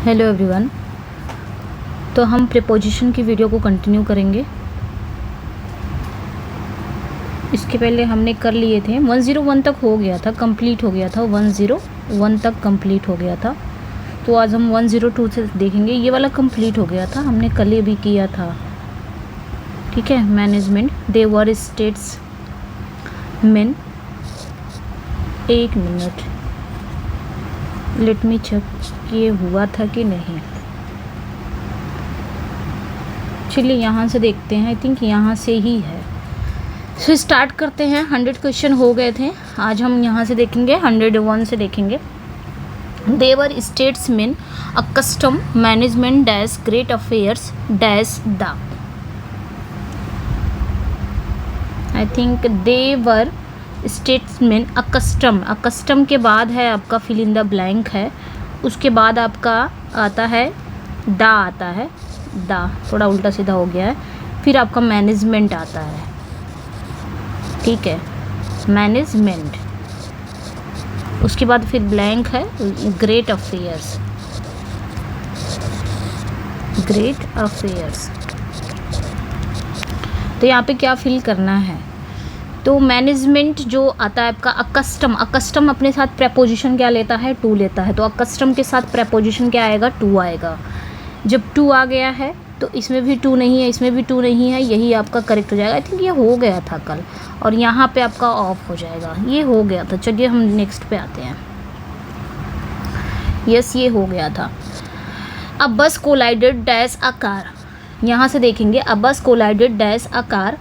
Hello everyone. तो हम preposition की वीडियो को कंटिन्यू करेंगे। इसके पहले हमने कर लिए थे 101 तक हो गया था, कंप्लीट हो गया था, 101 तक कंप्लीट हो गया था। तो आज हम 102 से देखेंगे। ये वाला कंप्लीट हो गया था, हमने कल ये भी किया था। ठीक है। मैनेजमेंट, दे वर स्टेट्स मैन। एक मिनट, लेट मी चेक ये हुआ था कि नहीं। चलिए यहाँ से देखते हैं। आई थिंक यहाँ से ही है। फिर स्टार्ट करते हैं। 100 क्वेश्चन हो गए थे, आज हम यहाँ से देखेंगे 101 से देखेंगे। They were statesman accustom management dash great affairs dash the. I think they were statesman accustom के बाद है आपका फिल इन द ब्लैंक है, उसके बाद आपका आता है दा, आता है दा, थोड़ा उल्टा सीधा हो गया है। फिर आपका मैनेजमेंट आता है। ठीक है, मैनेजमेंट। उसके बाद फिर ब्लैंक है ग्रेट अफेयर्स, ग्रेट अफेयर्स। तो यहाँ पे क्या फिल करना है? तो मैनेजमेंट जो आता है आपका अकस्टम अपने साथ प्रेपोजिशन क्या लेता है? टू लेता है। तो अकस्टम के साथ प्रेपोजिशन क्या आएगा? टू आएगा। जब टू आ गया है तो इसमें भी टू नहीं है, इसमें भी टू नहीं है, यही आपका करेक्ट हो जाएगा। आई थिंक ये हो गया था कल, और यहाँ पे आपका ऑफ हो जाएगा। ये हो गया था। चलिए हम नेक्स्ट पे आते हैं। यस, ये हो गया था। अब बस कोलाइडेड डैश अ कार, यहाँ से देखेंगे। अब बस collided dash a car,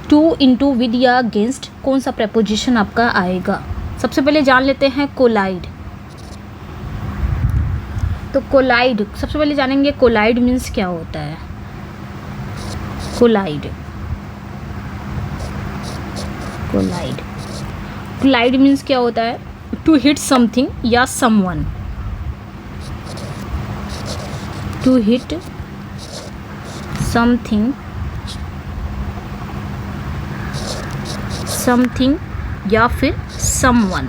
two into with या अगेंस्ट, कौन सा प्रेपोजिशन आपका आएगा? सबसे पहले जान लेते हैं कोलाइड। तो कोलाइड सबसे पहले जानेंगे। कोलाइड मीन्स क्या होता है? कोलाइड, कोलाइड, कोलाइड मीन्स क्या होता है? टू हिट समथिंग या someone, to hit something, something या फिर समवन।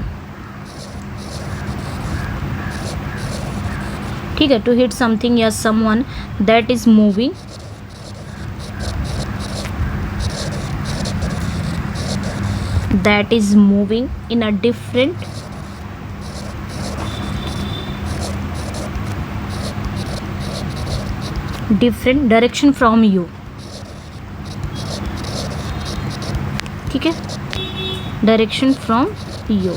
ठीक है, टू हिट समथिंग या someone that is moving, that is moving in a different direction from you. ठीक है, डायरेक्शन फ्रॉम यू।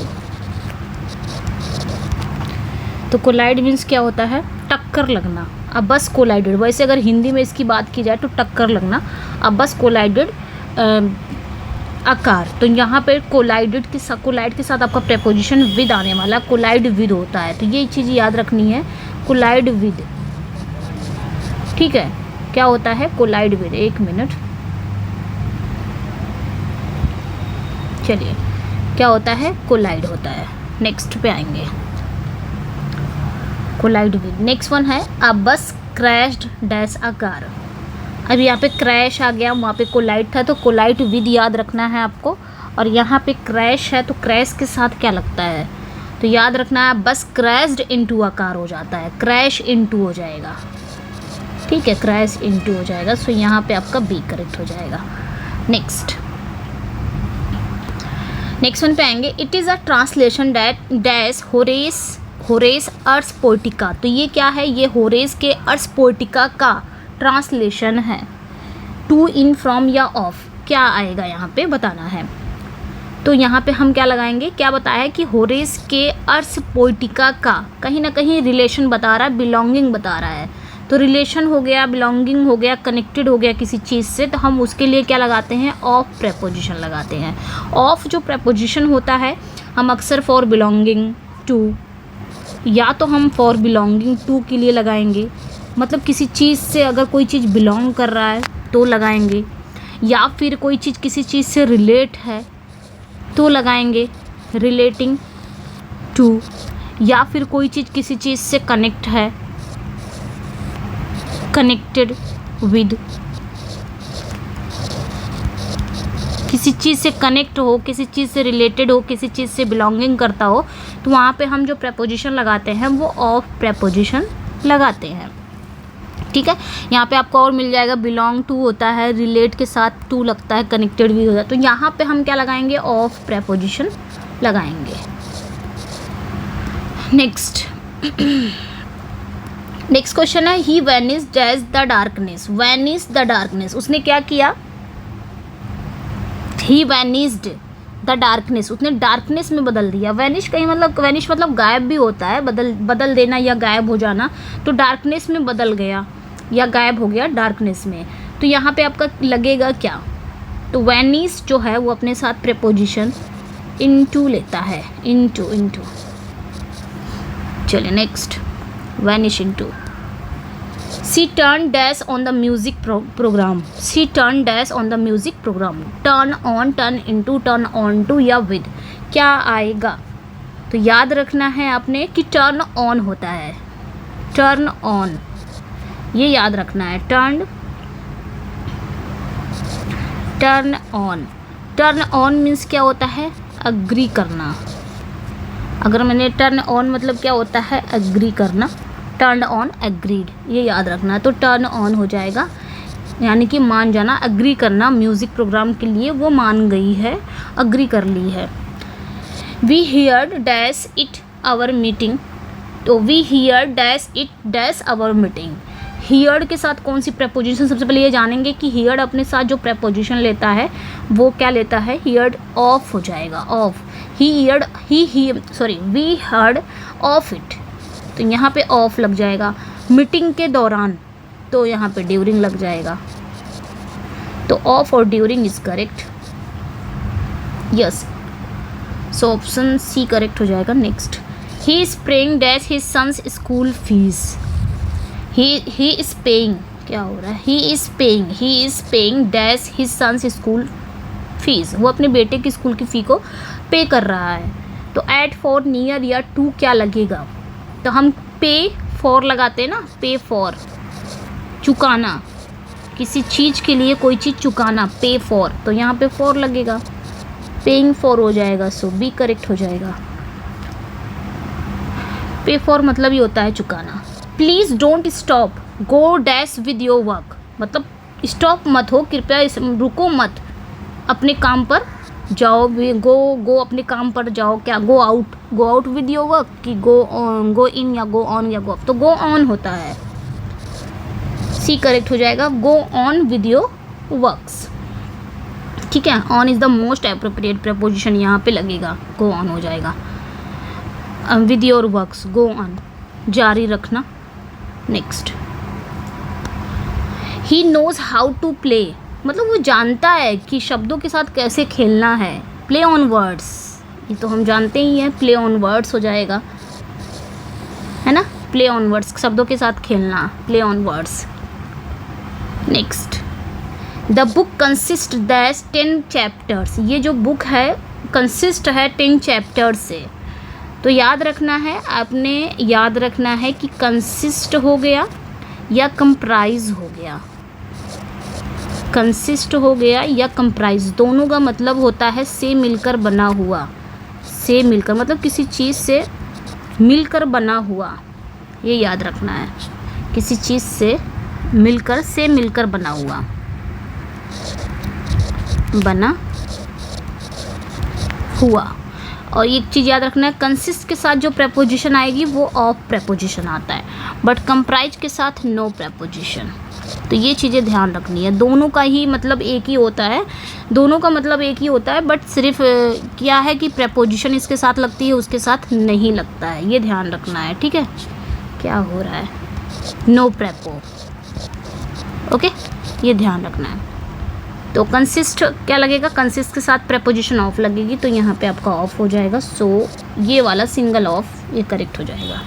तो कोलाइड मीन्स क्या होता है? टक्कर लगना। अब बस कोलाइडेड, वैसे अगर हिंदी में इसकी बात की जाए तो टक्कर लगना। अब बस कोलाइडेड आकार, तो यहाँ पे कोलाइड के साथ आपका प्रेपोजिशन विद आने वाला, कोलाइड विद होता है। तो ये चीज़ याद रखनी है, कोलाइड विद। ठीक है, क्या होता है? Collide with. एक मिनट, चलिए, क्या होता है? कोलाइड होता है। नेक्स्ट पे आएंगे। Collide with. नेक्स्ट वन है अ बस क्रैश्ड डैश अ कार। अब यहाँ पे क्रैश आ गया, वहाँ पे कोलाइड था, तो कोलाइड विद याद रखना है आपको। और यहाँ पे क्रैश है, तो क्रैश के साथ क्या लगता है? तो याद रखना है बस क्रैश्ड इनटू अ कार हो जाता है, क्रैश इनटू हो जाएगा। ठीक है, क्रैश इनटू हो जाएगा। सो यहाँ पे आपका बी करेक्ट हो जाएगा। नेक्स्ट वन पे आएंगे। It is a translation dash Horace Ars Poetica. तो ये क्या है? ये होरेस के अर्स पोएटिका का ट्रांसलेशन है। टू, इन, फ्रॉम या ऑफ, क्या आएगा यहाँ पे बताना है। तो यहाँ पे हम क्या लगाएंगे? क्या बताया है कि होरेस के अर्स पोएटिका का कहीं ना कहीं रिलेशन बता रहा है, बिलोंगिंग बता रहा है। तो रिलेशन हो गया, बिलोंगिंग हो गया, कनेक्टेड हो गया किसी चीज़ से, तो हम उसके लिए क्या लगाते हैं? ऑफ प्रेपोजिशन लगाते हैं। ऑफ जो प्रेपोजिशन होता है, हम अक्सर फॉर बिलोंगिंग टू, या तो हम फॉर बिलोंगिंग टू के लिए लगाएंगे, मतलब किसी चीज़ से अगर कोई चीज़ बिलोंग कर रहा है तो लगाएंगे, या फिर कोई चीज़ किसी चीज़ से रिलेट है तो लगाएंगे रिलेटिंग टू, या फिर कोई चीज़ किसी चीज़ से कनेक्ट है, कनेक्टेड विद। किसी चीज़ से कनेक्ट हो, किसी चीज़ से रिलेटेड हो, किसी चीज़ से बिलोंगिंग करता हो, तो वहाँ पे हम जो प्रेपोजिशन लगाते हैं वो ऑफ प्रेपोजिशन लगाते हैं। ठीक है, यहाँ पे आपको और मिल जाएगा बिलोंग टू होता है, रिलेट के साथ टू लगता है, कनेक्टेड भी होता है। तो यहाँ पे हम क्या लगाएंगे, ऑफ प्रेपोजिशन लगाएंगे। नेक्स्ट क्वेश्चन है, he vanished as the darkness. Vanish the darkness, उसने क्या किया, ही वैनिस्ड द डार्कनेस, उसने डार्कनेस में बदल दिया। वैनिश कहीं मतलब, वैनिश मतलब गायब भी होता है, बदल देना या गायब हो जाना। तो डार्कनेस में बदल गया या गायब हो गया डार्कनेस में। तो यहाँ पे आपका लगेगा क्या, तो वैनिश जो है वो अपने साथ प्रेपोजिशन इनटू लेता है, इनटू। चलिए next, vanish into. She turn dash on the music program. She turn dash on the music program. Turn on, turn into, turn on to या विद, क्या आएगा। तो याद रखना है आपने कि टर्न ऑन होता है, टर्न ऑन, ये याद रखना है। Turn on, turn on means क्या होता है, अग्री करना। अगर मैंने टर्न ऑन मतलब क्या होता है, अग्री करना। टर्न ऑन, एग्रीड, ये याद रखना। तो टर्न ऑन हो जाएगा, यानी कि मान जाना, अग्री करना। म्यूज़िक प्रोग्राम के लिए वो मान गई है, अग्री कर ली है। We heard dash it our meeting. तो we hear dash it dash our meeting. Heard के साथ कौन सी प्रेपोजिशन, सबसे पहले ये जानेंगे कि हियर्ड अपने साथ जो प्रेपोजिशन लेता है वो क्या लेता है, हियर्ड ऑफ हो जाएगा, of. We heard of it, तो यहाँ पे ऑफ लग जाएगा। मीटिंग के दौरान, तो यहाँ पे ड्यूरिंग लग जाएगा। तो ऑफ और during is correct, yes. So option C correct हो जाएगा। Next, he is paying dash his son's school fees. He is paying, क्या हो रहा है, he is paying dash his son's school fees. वो अपने बेटे की स्कूल की फ़ी को पे कर रहा है। तो एट, फॉर, नियर या टू क्या लगेगा, तो हम पे फॉर लगाते हैं ना, पे फॉर, चुकाना, किसी चीज़ के लिए कोई चीज़ चुकाना, पे फॉर। तो यहाँ पे फॉर लगेगा, पेइंग फॉर हो जाएगा। सो बी करेक्ट हो जाएगा। पे फॉर मतलब ही होता है चुकाना। Please don't stop, go dash with your work, मतलब स्टॉप मत हो, कृपया रुको मत, अपने काम पर जाओ। गो अपने काम पर जाओ, क्या, go out with your work, कि गो इन या गो ऑन या गो ऑफ। तो गो ऑन होता है, सी करेक्ट हो जाएगा, go on with your works. ठीक है, on is the most appropriate preposition यहाँ पे लगेगा, गो ऑन हो जाएगा। With your works, go on, जारी रखना। Next, he knows how to play, मतलब वो जानता है कि शब्दों के साथ कैसे खेलना है। प्ले ऑन वर्ड्स, ये तो हम जानते ही हैं, प्ले ऑन वर्ड्स हो जाएगा, है ना। प्ले ऑन वर्ड्स, शब्दों के साथ खेलना, play on words. Next, the book consist दैश 10 chapters. ये जो बुक है कंसिस्ट है 10 चैप्टर्स से। तो याद रखना है, आपने याद रखना है कि कंसिस्ट हो गया या कंप्राइज हो गया। कंसिस्ट हो गया या कंप्राइज, दोनों का मतलब होता है से मिलकर बना हुआ। से मिलकर मतलब किसी चीज़ से मिलकर बना हुआ, ये याद रखना है, किसी चीज़ से मिलकर बना हुआ, बना हुआ। और एक चीज़ याद रखना है, कंसिस्ट के साथ जो प्रेपोजिशन आएगी वो ऑफ प्रेपोजिशन आता है, बट कंप्राइज के साथ नो प्रेपोजिशन। तो ये चीज़ें ध्यान रखनी है, दोनों का ही मतलब एक ही होता है, दोनों का मतलब एक ही होता है, बट सिर्फ क्या है कि प्रेपोजिशन इसके साथ लगती है, उसके साथ नहीं लगता है, ये ध्यान रखना है। ठीक है, क्या हो रहा है, नो प्रेपो, ओके, ये ध्यान रखना है। तो कंसिस्ट क्या लगेगा, कंसिस्ट के साथ प्रेपोजिशन ऑफ लगेगी, तो यहाँ पे आपका ऑफ हो जाएगा। सो ये वाला सिंगल ऑफ ये करेक्ट हो जाएगा।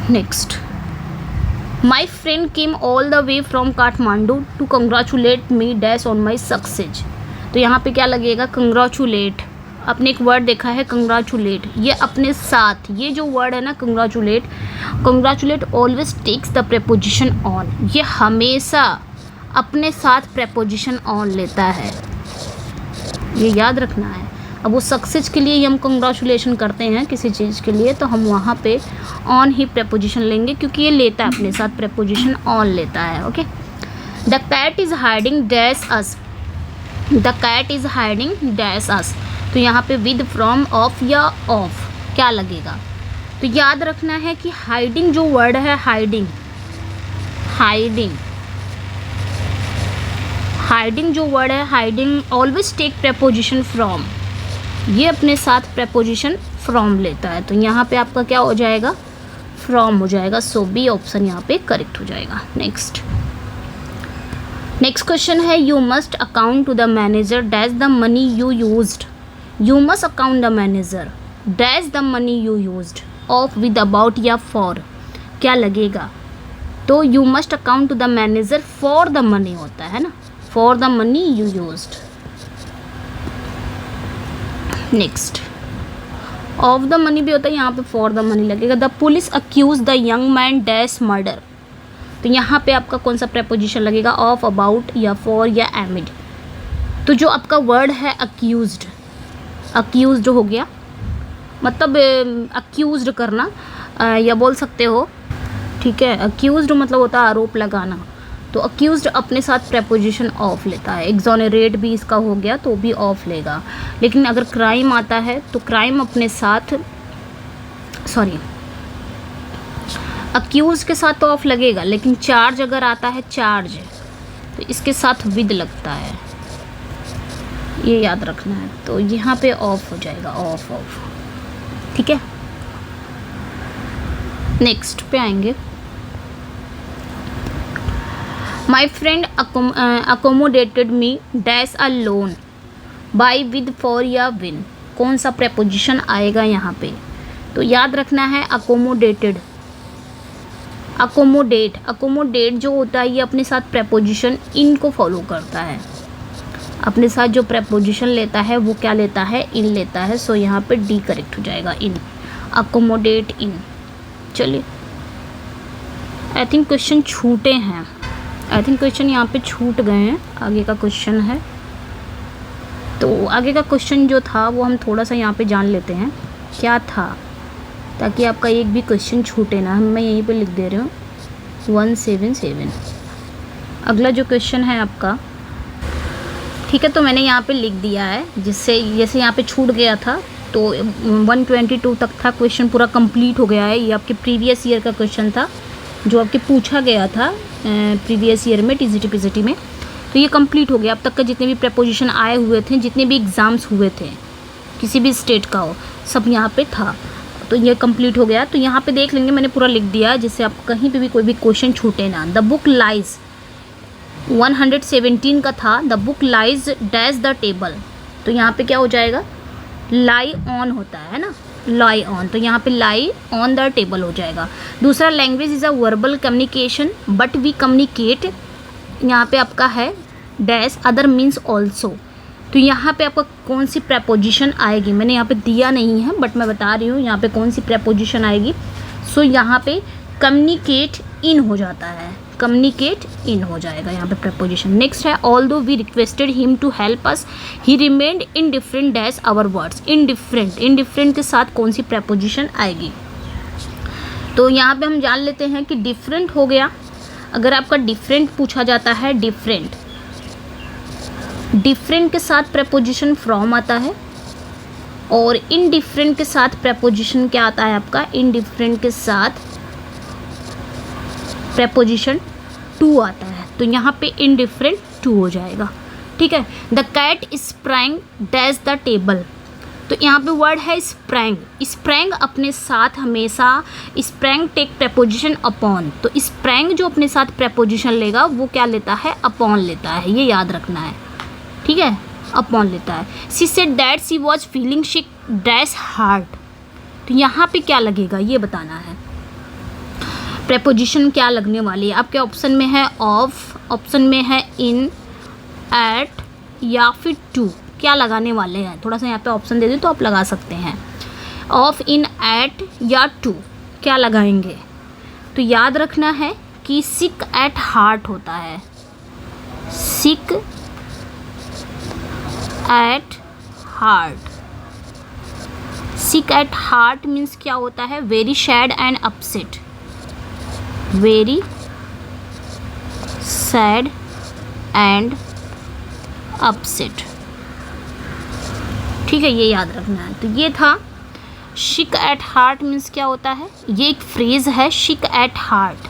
Next, my friend came all the way from Kathmandu to congratulate me dash on my success. तो यहाँ पे क्या लगेगा, कंग्रेचुलेट, आपने एक वर्ड देखा है कंग्रेचुलेट, ये अपने साथ, ये जो वर्ड है ना congratulate, congratulate always takes the preposition on, ये हमेशा अपने साथ प्रेपोजिशन ऑन लेता है, ये याद रखना है। अब वो सक्सेस के लिए ही हम कंग्रेचुलेशन करते हैं किसी चीज़ के लिए, तो हम वहाँ पे ऑन ही प्रेपोजिशन लेंगे, क्योंकि ये लेता है अपने साथ प्रेपोजिशन ऑन लेता है। Okay, the cat is hiding dash us, the cat is hiding dash us, तो यहाँ पे विद, फ्रॉम, ऑफ या ऑफ क्या लगेगा। तो याद रखना है कि हाइडिंग जो वर्ड है, हाइडिंग, हाइडिंग, हाइडिंग जो वर्ड है, hiding always take preposition from, ये अपने साथ प्रेपोजिशन फ्रॉम लेता है। तो यहाँ पे आपका क्या हो जाएगा, फ्रॉम हो जाएगा। सो बी ऑप्शन यहाँ पे करेक्ट हो जाएगा। नेक्स्ट क्वेश्चन है, you must account to the manager dash the money you used, you must account the manager dash the money you used, of, with, about या फॉर क्या लगेगा। तो you must account to the manager for the money होता है ना, for the money you used. Next, of the money भी होता है, यहाँ पे फॉर द मनी लगेगा। The police accuse the young man dash murder, तो यहाँ पे आपका कौन सा प्रेपोजिशन लगेगा, ऑफ, अबाउट या फॉर या एमिड। तो जो आपका वर्ड है अक्यूज्ड, अक्यूज्ड हो गया, मतलब अक्यूज्ड करना या बोल सकते हो, ठीक है। अक्यूज्ड मतलब होता है आरोप लगाना, तो अक्यूज्ड अपने साथ प्रेपोजिशन ऑफ लेता है। एक्सोनरेट भी इसका हो गया तो भी ऑफ लेगा। लेकिन अगर क्राइम आता है तो क्राइम अपने साथ, सॉरी, अक्यूज के साथ तो ऑफ लगेगा, लेकिन चार्ज अगर आता है, चार्ज, तो इसके साथ विद लगता है, ये याद रखना है। तो यहाँ पे ऑफ हो जाएगा, ऑफ, ऑफ, ठीक है। नेक्स्ट पे आएंगे, my friend accommodated me dash a loan, by, with, for या विन, कौन सा प्रेपोजिशन आएगा यहाँ पे। तो याद रखना है अकोमोडेटेड, अकोमोडेट, अकोमोडेट जो होता है ये अपने साथ प्रेपोजिशन इन को फॉलो करता है, अपने साथ जो प्रेपोजिशन लेता है वो क्या लेता है, इन लेता है। सो यहाँ पे डी करेक्ट हो जाएगा, इन, अकोमोडेट इन। चलिए, आई थिंक क्वेश्चन छूटे हैं, आई थिंक क्वेश्चन यहाँ पे छूट गए हैं। आगे का क्वेश्चन है, तो आगे का क्वेश्चन जो था वो हम थोड़ा सा यहाँ पे जान लेते हैं क्या था, ताकि आपका एक भी क्वेश्चन छूटे ना। मैं यहीं पे लिख दे रही हूँ 177। अगला जो क्वेश्चन है आपका, ठीक है, तो मैंने यहाँ पे लिख दिया है, जिससे जैसे यहाँ पे छूट गया था तो 122 तक था क्वेश्चन, पूरा कंप्लीट हो गया है। ये आपके प्रीवियस ईयर का क्वेश्चन था जो आपके पूछा गया था प्रीवियस ईयर में टीजीटी पीजीटी में, तो ये कंप्लीट हो गया। अब तक का जितने भी प्रेपोजिशन आए हुए थे, जितने भी एग्ज़ाम्स हुए थे किसी भी स्टेट का हो, सब यहाँ पे था, तो ये कंप्लीट हो गया। तो यहाँ पे देख लेंगे, मैंने पूरा लिख दिया जिससे आप कहीं पे भी कोई भी क्वेश्चन छूटे ना। द बुक लाइज 117 का था, the book lies dash the table, तो यहाँ पे क्या हो जाएगा, लाई ऑन होता है ना, लाई ऑन, तो यहाँ पे लाई ऑन द टेबल हो जाएगा। दूसरा, language is a verbal communication but we communicate, यहाँ पे आपका है डैश अदर मीन्स ऑल्सो, तो यहाँ पे आपका कौन सी प्रेपोजिशन आएगी, मैंने यहाँ पे दिया नहीं है बट मैं बता रही हूँ यहाँ पे कौन सी प्रेपोजिशन आएगी। सो यहाँ पे कम्युनिकेट इन हो जाता है, कम्युनिकेट इन हो जाएगा यहाँ पे प्रेपोजिशन। नेक्स्ट है, although we requested him to help us he remained indifferent dash our words, indifferent, indifferent के साथ कौन सी प्रेपोजिशन आएगी। तो यहाँ पे हम जान लेते हैं कि डिफरेंट हो गया, अगर आपका डिफरेंट पूछा जाता है, डिफरेंट, डिफरेंट के साथ प्रेपोजिशन फ्रॉम आता है, और इनडिफरेंट के साथ प्रेपोजिशन क्या आता है आपका, इनडिफरेंट के साथ प्रेपोजिशन टू आता है, तो यहाँ पे इनडिफरेंट टू हो जाएगा, ठीक है। The cat sprang dash the table, तो यहाँ पे वर्ड है स्प्रैंग, स्प्रैंग अपने साथ हमेशा, स्प्रैंग टेक प्रेपोजिशन अपॉन, तो स्प्रैंग जो अपने साथ प्रेपोजिशन लेगा वो क्या लेता है, अपॉन लेता है, ये याद रखना है, ठीक है, अपॉन लेता है। She said that she was feeling sick dash heart, तो यहाँ पे क्या लगेगा ये बताना है, प्रेपोजिशन क्या लगने वाली है। आपके ऑप्शन में है ऑफ, ऑप्शन में है इन, एट या फिर टू, क्या लगाने वाले हैं, थोड़ा सा यहाँ पे ऑप्शन दे दें तो आप लगा सकते हैं। ऑफ, इन, एट या टू क्या लगाएंगे, तो याद रखना है कि सिक एट हार्ट होता है, sick at heart, sick at heart means क्या होता है, very sad and upset, very sad and upset. ठीक है, ये याद रखना है। तो ये था शिक एट हार्ट मीन्स क्या होता है, ये एक फ्रेज़ है शिक एट हार्ट,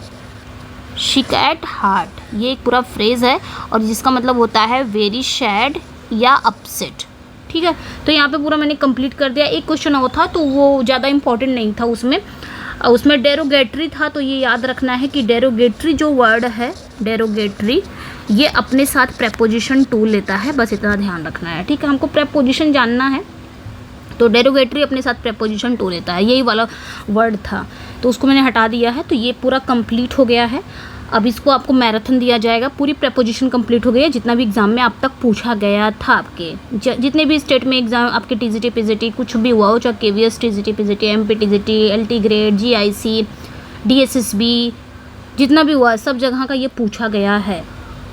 शिक एट हार्ट ये एक पूरा फ्रेज़ है और जिसका मतलब होता है वेरी सैड या अपसेट। ठीक है, तो यहाँ पे पूरा मैंने कंप्लीट कर दिया। एक क्वेश्चन और था तो वो ज़्यादा इंपॉर्टेंट नहीं था, उसमें डेरोगेटरी था। तो ये याद रखना है कि डेरोगेटरी जो वर्ड है, डेरोगेटरी ये अपने साथ प्रेपोजिशन टू लेता है, बस इतना ध्यान रखना है। ठीक है, हमको प्रेपोजिशन जानना है तो डेरोगेटरी अपने साथ प्रेपोजिशन टू लेता है, यही वाला वर्ड था तो उसको मैंने हटा दिया है। तो ये पूरा कंप्लीट हो गया है। अब इसको आपको मैराथन दिया जाएगा, पूरी प्रेपोजिशन कंप्लीट हो गई है जितना भी एग्जाम में आप तक पूछा गया था। आपके जितने भी स्टेट में एग्जाम आपके टीजीटी पीजीटी कुछ भी हुआ हो, चाहे KVS TGT PGT, MP TGT, LT grade, GIC, DSSB, जितना भी हुआ सब जगह का ये पूछा गया है।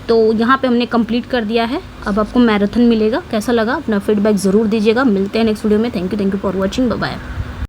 तो यहाँ पे हमने कंप्लीट कर दिया है। अब आपको मैराथन मिलेगा, कैसा लगा अपना फीडबैक ज़रूर दीजिएगा। मिलते हैं नेक्स्ट वीडियो में। Thank you for watching, bye bye.